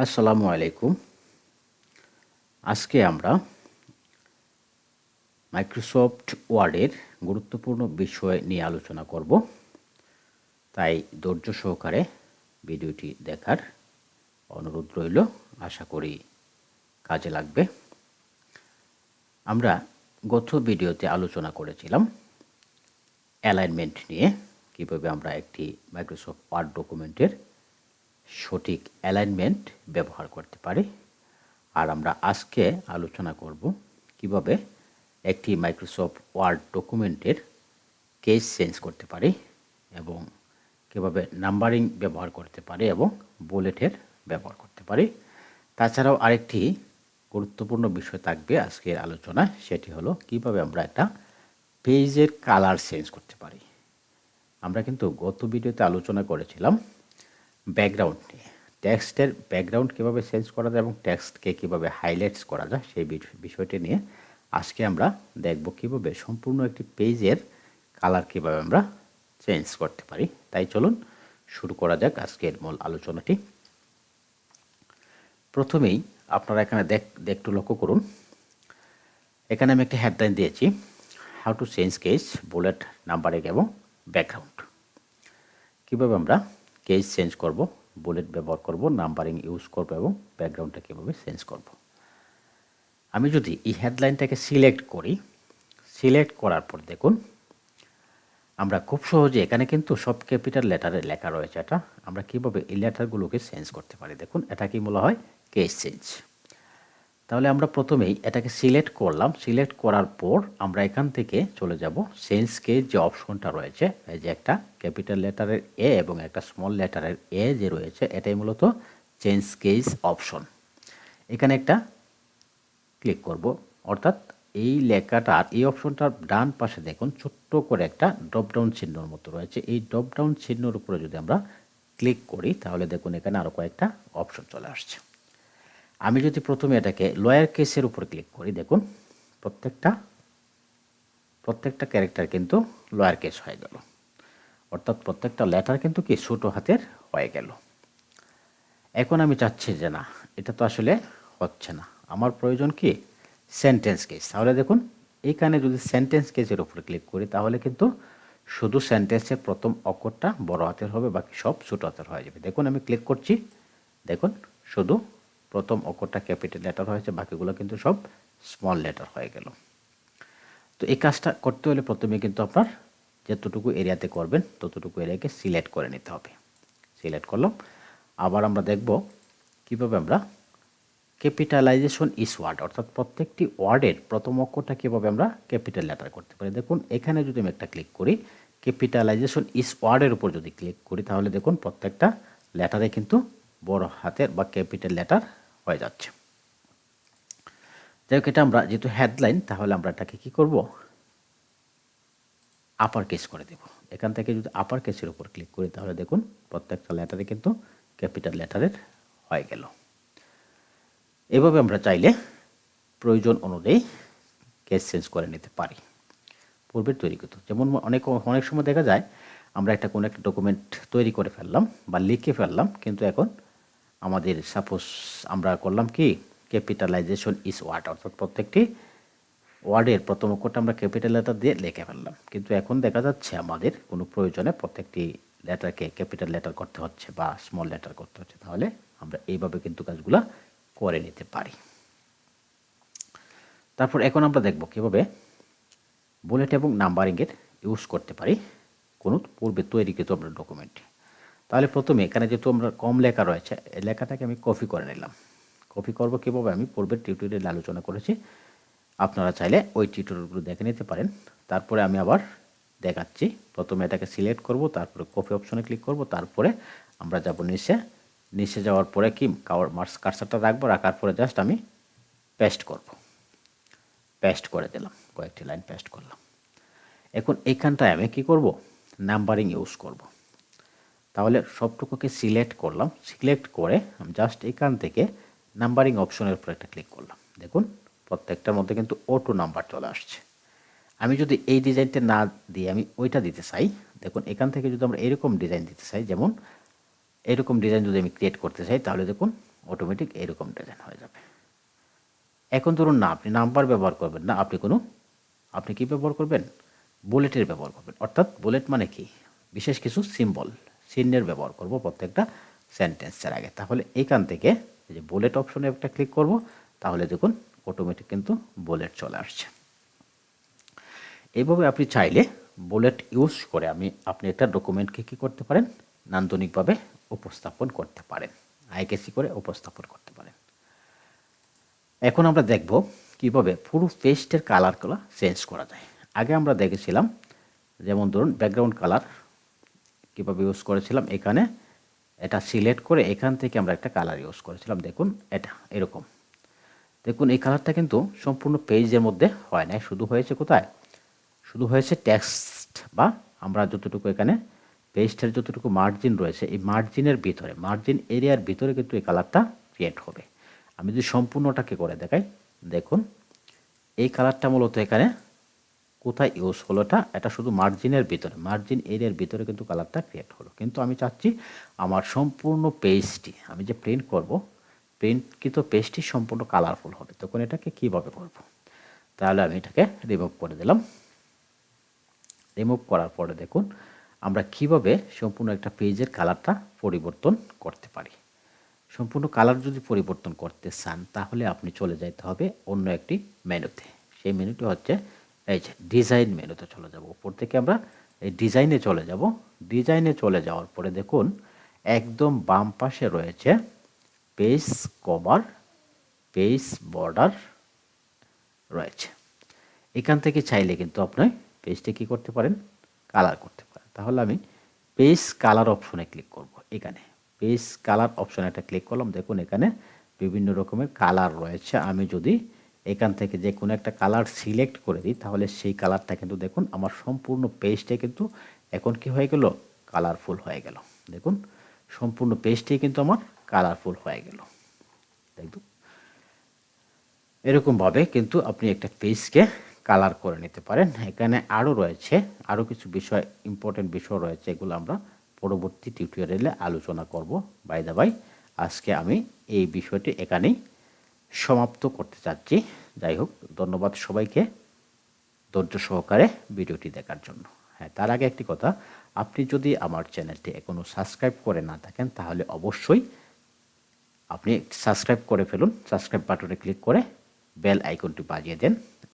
আসসালামু আলাইকুম। আজকে আমরা মাইক্রোসফট ওয়ার্ডের গুরুত্বপূর্ণ বিষয় নিয়ে আলোচনা করব। তাই ধৈর্য সহকারে ভিডিওটি দেখার অনুরোধ রইল। আশা করি কাজে লাগবে। আমরা গত ভিডিওতে আলোচনা করেছিলাম অ্যালাইনমেন্ট নিয়ে, কিভাবে আমরা একটি মাইক্রোসফট ওয়ার্ড ডকুমেন্টের সঠিক অ্যালাইনমেন্ট ব্যবহার করতে পারি। আর আমরা আজকে আলোচনা করব কিভাবে একটি মাইক্রোসফট ওয়ার্ড ডকুমেন্টের কেস চেঞ্জ করতে পারি এবং কিভাবে নাম্বারিং ব্যবহার করতে পারি এবং বুলেটের ব্যবহার করতে পারি। তাছাড়াও আরেকটি গুরুত্বপূর্ণ বিষয় থাকবে আজকের আলোচনায়, সেটি হলো কিভাবে আমরা একটা পেজের কালার চেঞ্জ করতে পারি। আমরা কিন্তু গত ভিডিওতে আলোচনা করেছিলাম ব্যাকগ্রাউন্ড নিয়ে, টেক্সটের ব্যাকগ্রাউন্ড কীভাবে চেঞ্জ করা যায় এবং টেক্সটকে কীভাবে হাইলাইটস করা যায় সেই বিষয়টি নিয়ে আজকে আমরা দেখব কীভাবে সম্পূর্ণ একটি পেজের কালার কীভাবে আমরা চেঞ্জ করতে পারি। তাই চলুন শুরু করা যাক আজকের মূল আলোচনাটি। প্রথমেই আপনারা এখানে একটু লক্ষ্য করুন, এখানে আমি একটা হেডলাইন দিয়েছি, how to change case, bullet, numbering এবং ব্যাকগ্রাউন্ড। কীভাবে আমরা কেস চেঞ্জ করব, বুলেট ব্যবহার করব, নাম্বারিং ইউজ করব এবং ব্যাকগ্রাউন্ডটা কীভাবে চেঞ্জ করব। আমি যদি এই হেডলাইনটাকে সিলেক্ট করি, সিলেক্ট করার পর দেখুন আমরা খুব সহজে এখানে কিন্তু সব ক্যাপিটাল লেটারে লেখা রয়েছে। এটা আমরা কীভাবে এই লেটারগুলোকে চেঞ্জ করতে পারি, দেখুন এটা কি বলা হয় কেস চেঞ্জ। তাহলে আমরা প্রথমেই এটাকে সিলেক্ট করলাম, সিলেক্ট করার পর আমরা এখান থেকে চলে যাব চেঞ্জ কেস যে অপশনটা রয়েছে, এই যে একটা ক্যাপিটাল লেটারের এ এবং একটা স্মল লেটারের এ যে রয়েছে, এটাই মূলত চেঞ্জ কেস অপশন। এখানে একটা ক্লিক করব, অর্থাৎ এই লেখাটার এই অপশনটার ডান পাশে দেখুন ছোট্ট করে একটা ড্রপডাউন চিহ্নর মতো রয়েছে। এই ড্রপডাউন চিহ্নর উপরে যদি আমরা ক্লিক করি তাহলে দেখুন এখানে আরও কয়েকটা অপশন চলে আসছে। আমি যদি প্রথমে এটাকে লোয়ার কেসের উপর ক্লিক করি, দেখুন প্রত্যেকটা ক্যারেক্টার কিন্তু লোয়ার কেস হয়ে গেল, অর্থাৎ প্রত্যেকটা লেটার কিন্তু কি ছোটো হাতের হয়ে গেল। এখন আমি চাচ্ছি যে না, এটা তো আসলে হচ্ছে না, আমার প্রয়োজন কি সেন্টেন্স কেস। তাহলে দেখুন এইখানে যদি সেন্টেন্স কেসের উপর ক্লিক করি তাহলে কিন্তু শুধু সেন্টেন্সের প্রথম অক্ষরটা বড় হাতের হবে, বাকি সব ছোটো হাতের হয়ে যাবে। দেখুন আমি ক্লিক করছি, দেখুন শুধু প্রথম অক্ষরটা ক্যাপিটাল লেটার হয়েছে, বাকিগুলো কিন্তু সব স্মল লেটার হয়ে গেল। তো এই কাজটা করতে হলে প্রথমে কিন্তু আপনার যতটুকু এরিয়াতে করবেন ততটুকু এরিয়াকে সিলেক্ট করে নিতে হবে। সিলেক্ট করলাম, আবার আমরা দেখব কীভাবে আমরা ক্যাপিটালাইজেশন ইস ওয়ার্ড, অর্থাৎ প্রত্যেকটি ওয়ার্ডের প্রথম অক্ষরটা কীভাবে আমরা ক্যাপিটাল লেটার করতে পারি। দেখুন এখানে যদি আমি একটা ক্লিক করি, ক্যাপিটালাইজেশন ইস ওয়ার্ডের উপর যদি ক্লিক করি তাহলে দেখুন প্রত্যেকটা লেটারে কিন্তু বড় হাতের বা ক্যাপিটাল লেটার হয়ে যাচ্ছে। যাই হোক, এটা আমরা যেহেতু হেডলাইন তাহলে আমরা এটাকে কী করব, আপার কেস করে দেব। এখান থেকে যদি আপার কেসের উপর ক্লিক করি তাহলে দেখুন প্রত্যেকটা লেটারে কিন্তু ক্যাপিটাল লেটারের হয়ে গেল। এভাবে আমরা চাইলে প্রয়োজন অনুযায়ী কেস চেঞ্জ করে নিতে পারি পূর্বের তৈরিকৃত। যেমন অনেক সময় দেখা যায় আমরা কোনো একটা ডকুমেন্ট তৈরি করে ফেললাম বা লিখে ফেললাম, কিন্তু এখন আমাদের সাপোজ আমরা করলাম কি ক্যাপিটালাইজেশন ইস ওয়ার্ড, অর্থাৎ প্রত্যেকটি ওয়ার্ডের প্রথম অক্ষরটা আমরা ক্যাপিটাল লেটার দিয়ে লিখে ফেললাম, কিন্তু এখন দেখা যাচ্ছে আমাদের কোনো প্রয়োজনে প্রত্যেকটি লেটারকে ক্যাপিটাল লেটার করতে হচ্ছে বা স্মল লেটার করতে হচ্ছে। তাহলে আমরা এইভাবে কিন্তু কাজগুলো করে নিতে পারি। তারপর এখন আমরা দেখব কীভাবে বুলেট এবং নাম্বারিংয়ের ইউজ করতে পারি কোনো পূর্বে তৈরিকৃত আমরা ডকুমেন্টে। তাহলে প্রথমে এখানে যেহেতু আমরা কম লেখা রয়েছে, এই লেখাটাকে আমি কপি করে নিলাম। কপি করব কীভাবে আমি পূর্বের টিউটোরিয়ালে আলোচনা করেছি, আপনারা চাইলে ওই টিউটোরিয়ালগুলো দেখে নিতে পারেন। তারপরে আমি আবার দেখাচ্ছি, প্রথমে এটাকে সিলেক্ট করব, তারপরে কপি অপশনে ক্লিক করব, তারপরে আমরা যাব নিচে যাওয়ার পরে কি কার্সারটা রাখবো, রাখার পরে জাস্ট আমি পেস্ট করব। পেস্ট করে দিলাম, কয়েকটি লাইন পেস্ট করলাম। এখন এইখানটায় আমি কি করব, নাম্বারিং ইউজ করব। তাহলে সবটুকুকে সিলেক্ট করলাম, সিলেক্ট করে আমি জাস্ট এখান থেকে নাম্বারিং অপশনের উপর একটা ক্লিক করলাম। দেখুন প্রত্যেকটার মধ্যে কিন্তু অটো নাম্বার চলে আসছে। আমি যদি এই ডিজাইনটা না দিয়ে আমি ওইটা দিতে চাই, দেখুন এখান থেকে যদি আমরা এরকম ডিজাইন দিতে চাই, যেমন এরকম ডিজাইন যদি আমি ক্রিয়েট করতে চাই তাহলে দেখুন অটোমেটিক এরকম ডিজাইন হয়ে যাবে। এখন ধরুন না আপনি নাম্বার ব্যবহার করবেন না, আপনি কি ব্যবহার করবেন, বুলেটের ব্যবহার করবেন। অর্থাৎ বুলেট মানে কি, বিশেষ কিছু সিম্বল চিহ্নের ব্যবহার করব প্রত্যেকটা সেন্টেন্সের আগে। তাহলে এইখান থেকে এই যে বুলেট অপশনে একটা ক্লিক করব, তাহলে দেখুন অটোমেটিক কিন্তু বুলেট চলে আসছে। এইভাবে আপনি চাইলে বুলেট ইউজ করে আপনি একটা ডকুমেন্টকে কী করতে পারেন, নান্দনিকভাবে উপস্থাপন করতে পারেন, আইকেসি করে উপস্থাপন করতে পারেন। এখন আমরা দেখব কিভাবে পুরো পেজটার কালারগুলো চেঞ্জ করা যায়। আগে আমরা দেখেছিলাম, যেমন ধরুন ব্যাকগ্রাউন্ড কালার কীভাবে ইউজ করেছিলাম, এখানে এটা সিলেক্ট করে এখান থেকে আমরা একটা কালার ইউজ করেছিলাম। দেখুন এটা এরকম, দেখুন এই কালারটা কিন্তু সম্পূর্ণ পেজের মধ্যে হয় না, শুধু হয়েছে কোথায়, শুধু হয়েছে টেক্সট বা আমরা যতটুকু এখানে পেজটার যতটুকু মার্জিন রয়েছে এই মার্জিনের ভিতরে, মার্জিন এরিয়ার ভিতরে কিন্তু এই কালারটা ক্রিয়েট হবে। আমি যদি সম্পূর্ণটাকে করে দেখাই, দেখুন এই কালারটা মূলত এখানে কোথায় ইউজ হলো, এটা শুধু মার্জিনের ভিতরে, মার্জিন এরিয়ার ভিতরে কিন্তু কালারটা ক্রিয়েট হলো। কিন্তু আমি চাচ্ছি আমার সম্পূর্ণ পেজটি আমি যে প্রিন্ট করব, প্রিন্টকৃত পেজটি সম্পূর্ণ কালারফুল হবে। তখন এটাকে কীভাবে করব, তাহলে আমি এটাকে রিমুভ করে দিলাম। রিমুভ করার পরে দেখুন আমরা কিভাবে সম্পূর্ণ একটা পেজের কালারটা পরিবর্তন করতে পারি। সম্পূর্ণ কালার যদি পরিবর্তন করতে চান তাহলে আপনি চলে যেতে হবে অন্য একটি মেনুতে। সেই মেনুটি হচ্ছে এই যে ডিজাইন মেনুতে চলে যাব। উপর থেকে আমরা এই ডিজাইনে চলে যাব। ডিজাইনে চলে যাওয়ার পরে দেখুন একদম বাম পাশে রয়েছে পেজ কভার, পেজ বর্ডার রয়েছে। এখান থেকে চাইলে কিন্তু আপনি পেজটা কী করতে পারেন, কালার করতে পারেন। তাহলে আমি পেজ কালার অপশনে ক্লিক করব। এখানে পেজ কালার অপশনে একটা ক্লিক করলাম, দেখুন এখানে বিভিন্ন রকমের কালার রয়েছে। আমি যদি এখান থেকে যে কোনো একটা কালার সিলেক্ট করে দিই তাহলে সেই কালারটা কিন্তু দেখুন আমার সম্পূর্ণ পেজটা কিন্তু এখন কি হয়ে গেল, কালারফুল হয়ে গেল। দেখুন সম্পূর্ণ পেজটাই কিন্তু আমার কালারফুল হয়ে গেল। দেখুন এরকমভাবে কিন্তু আপনি একটা পেজকে কালার করে নিতে পারেন। এখানে আরও কিছু বিষয়, ইম্পর্টেন্ট বিষয় রয়েছে, এগুলো আমরা পরবর্তী টিউটোরিয়ালে আলোচনা করব। বাই দ্য বাই আজকে আমি এই বিষয়টি এখানেই সমাপ্ত করতে চাচ্ছি। যাই হোক, ধন্যবাদ সবাইকে ধৈর্য সহকারে ভিডিওটি দেখার জন্য। হ্যাঁ, তার আগে একটি কথা, আপনি যদি আমার চ্যানেলটি এখনও সাবস্ক্রাইব করে না থাকেন তাহলে অবশ্যই আপনি সাবস্ক্রাইব করে ফেলুন। সাবস্ক্রাইব বাটনে ক্লিক করে বেল আইকনটি বাজিয়ে দেন।